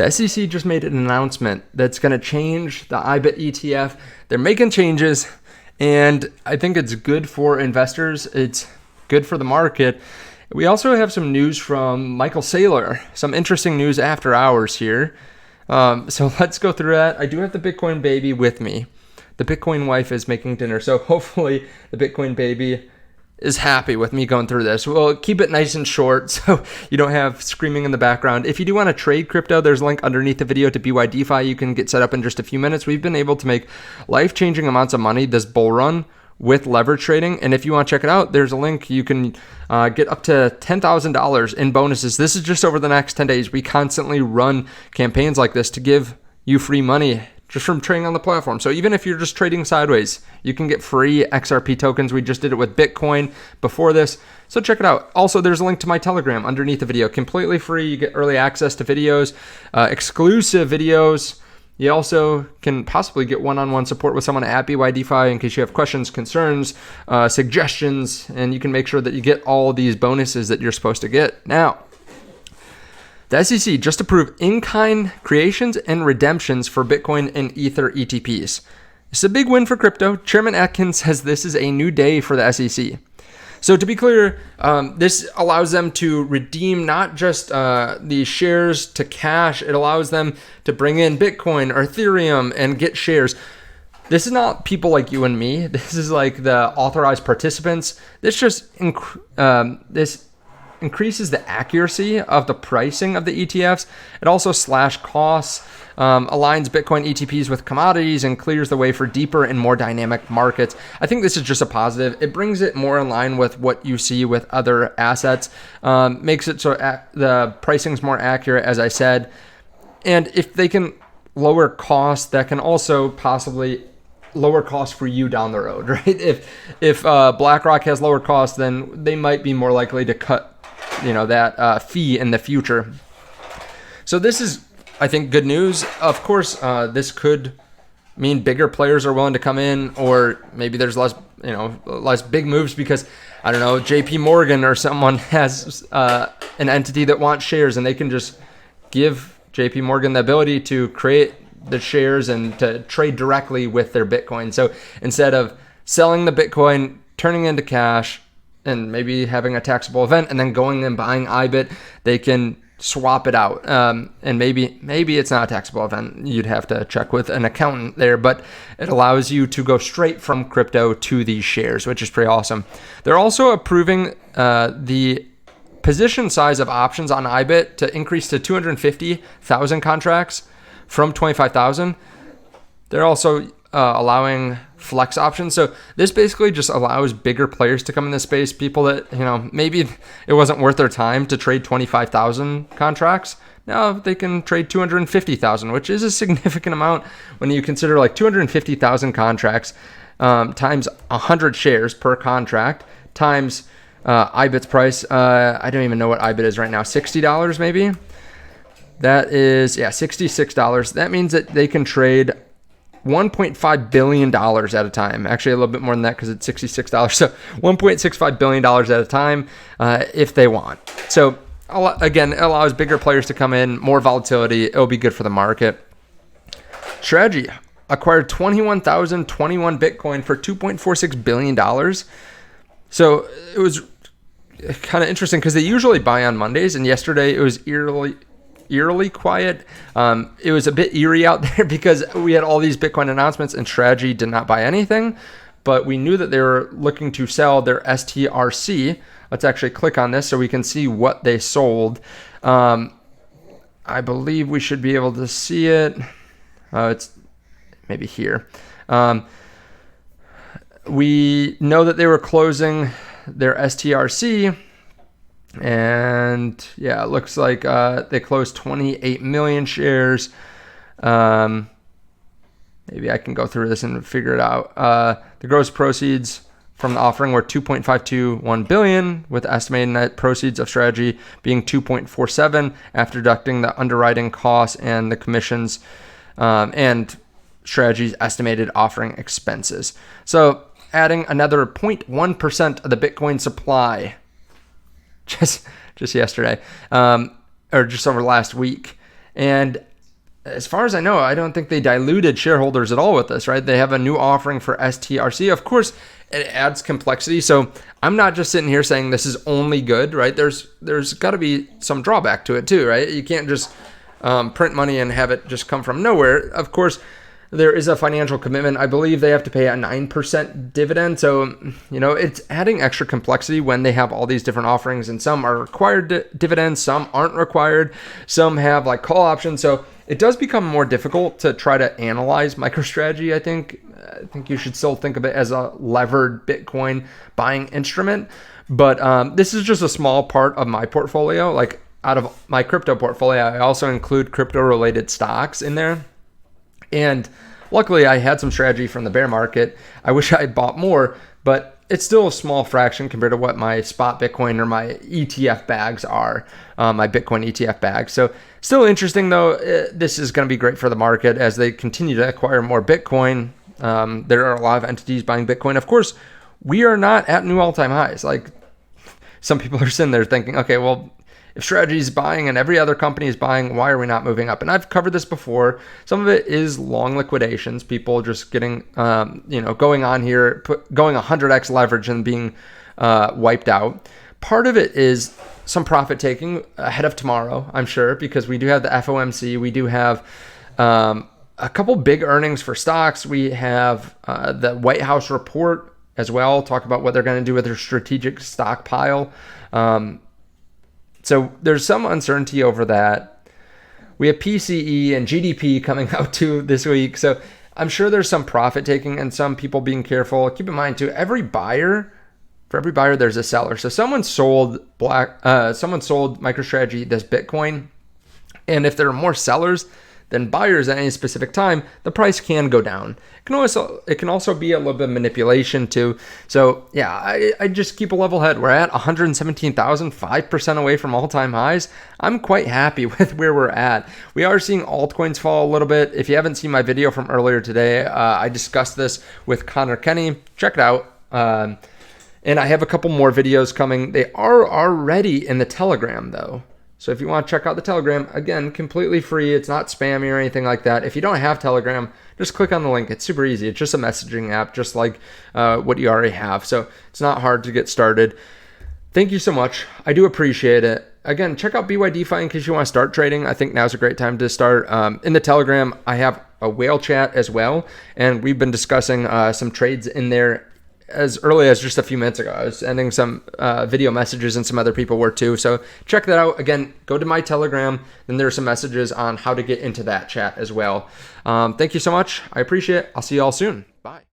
The SEC just made an announcement that's going to change the Ibit ETF. They're making changes, and I think it's good for investors. It's good for the market. We also have some news from Michael Saylor, some interesting news after hours here. So let's go through that. I do have the Bitcoin baby with me. The Bitcoin wife is making dinner, so hopefully the Bitcoin baby is happy with me going through this. We'll keep it nice and short so you don't have screaming in the background. If you do want to trade crypto, there's a link underneath the video to BYDeFi. You can get set up in just a few minutes. We've been able to make life-changing amounts of money this bull run with leverage trading. And if you want to check it out, there's a link. You can get up to $10,000 in bonuses. This is just over the next 10 days. We constantly run campaigns like this to give you free money just from trading on the platform. So even if you're just trading sideways, you can get free XRP tokens. We just did it with Bitcoin before this. So check it out. Also, there's a link to my Telegram underneath the video. Completely free. You get early access to videos, exclusive videos. You also can possibly get one-on-one support with someone at BYDeFi in case you have questions, concerns, suggestions, and you can make sure that you get all these bonuses that you're supposed to get. Now, the SEC just approved in-kind creations and redemptions for Bitcoin and Ether ETPs. It's a big win for crypto. Chairman Atkins says this is a new day for the SEC. So to be clear, this allows them to redeem not just the shares to cash. It allows them to bring in Bitcoin or Ethereum and get shares. This is not people like you and me. This is like the authorized participants. This just increases the accuracy of the pricing of the ETFs. It also slashes costs, aligns Bitcoin ETPs with commodities, and clears the way for deeper and more dynamic markets. I think this is just a positive. It brings it more in line with what you see with other assets, makes it so the pricing is more accurate, as I said. And if they can lower costs, that can also possibly lower costs for you down the road, right? If BlackRock has lower costs, then they might be more likely to cut that fee in the future. So this is, I think, good news. Of course, this could mean bigger players are willing to come in, or maybe there's less big moves because, I don't know, JP Morgan or someone has an entity that wants shares, and they can just give JP Morgan the ability to create the shares and to trade directly with their Bitcoin. So instead of selling the Bitcoin, turning into cash, and maybe having a taxable event and then going and buying Ibit, they can swap it out. And maybe it's not a taxable event. You'd have to check with an accountant there, but it allows you to go straight from crypto to these shares, which is pretty awesome. They're also approving the position size of options on Ibit to increase to 250,000 contracts from 25,000. They're also allowing flex options. So this basically just allows bigger players to come in this space, people that, maybe it wasn't worth their time to trade 25,000 contracts. Now they can trade 250,000, which is a significant amount when you consider like 250,000 contracts times 100 shares per contract times Ibit's price. I don't even know what Ibit is right now. $60 maybe? That is, $66. That means that they can trade$1.5 billion at a time. Actually, a little bit more than that because it's $66. So $1.65 billion at a time if they want. So again, it allows bigger players to come in, more volatility. It'll be good for the market. Strategy acquired 21,021 Bitcoin for $2.46 billion. So it was kind of interesting because they usually buy on Mondays, and yesterday it was eerily quiet. It was a bit eerie out there because we had all these Bitcoin announcements and Strategy did not buy anything, but we knew that they were looking to sell their STRC. Let's actually click on this so we can see what they sold. I believe we should be able to see it. It's maybe here. We know that they were closing their STRC. And yeah, it looks like they closed 28 million shares. Maybe I can go through this and figure it out. The gross proceeds from the offering were $2.521 billion, with estimated net proceeds of Strategy being $2.47 after deducting the underwriting costs and the commissions and Strategy's estimated offering expenses. So adding another 0.1% of the Bitcoin supply just yesterday, or just over last week. And as far as I know, I don't think they diluted shareholders at all with this, right? They have a new offering for STRC. Of course, it adds complexity. So I'm not just sitting here saying this is only good, right? There's got to be some drawback to it too, right? You can't just print money and have it just come from nowhere. Of course, there is a financial commitment. I believe they have to pay a 9% dividend. So, it's adding extra complexity when they have all these different offerings, and some are required dividends, some aren't required, some have like call options. So it does become more difficult to try to analyze MicroStrategy. I think you should still think of it as a levered Bitcoin buying instrument. But this is just a small part of my portfolio. Like out of my crypto portfolio, I also include crypto related stocks in there. And luckily, I had some strategy from the bear market. I wish I had bought more, but it's still a small fraction compared to what my spot Bitcoin or my ETF bags are, my Bitcoin ETF bags. So still interesting, though. This is going to be great for the market as they continue to acquire more Bitcoin. There are a lot of entities buying Bitcoin. Of course, we are not at new all-time highs. Like some people are sitting there thinking, okay, well, if Strategy is buying and every other company is buying, why are we not moving up? And I've covered this before. Some of it is long liquidations, people just getting, going on here, going 100x leverage and being wiped out. Part of it is some profit taking ahead of tomorrow, I'm sure, because we do have the FOMC. We do have a couple big earnings for stocks. We have the White House report as well, talk about what they're going to do with their strategic stockpile. So there's some uncertainty over that. We have PCE and GDP coming out too this week. So I'm sure there's some profit taking and some people being careful. Keep in mind too, for every buyer, there's a seller. So someone sold MicroStrategy this Bitcoin. And if there are more sellers than buyers at any specific time, the price can go down. It can also be a little bit of manipulation too. So yeah, I just keep a level head. We're at 117,000, 5% away from all-time highs. I'm quite happy with where we're at. We are seeing altcoins fall a little bit. If you haven't seen my video from earlier today, I discussed this with Connor Kenny. Check it out. And I have a couple more videos coming. They are already in the Telegram though. So if you want to check out the Telegram, again, completely free. It's not spammy or anything like that. If you don't have Telegram, just click on the link. It's super easy. It's just a messaging app, just like what you already have. So it's not hard to get started. Thank you so much. I do appreciate it. Again, check out BYDeFi in case you want to start trading. I think now's a great time to start. In the Telegram, I have a whale chat as well. And we've been discussing some trades in there as early as just a few minutes ago. I was sending some video messages and some other people were too. So check that out. Again, go to my Telegram. Then there are some messages on how to get into that chat as well. Thank you so much. I appreciate it. I'll see you all soon. Bye.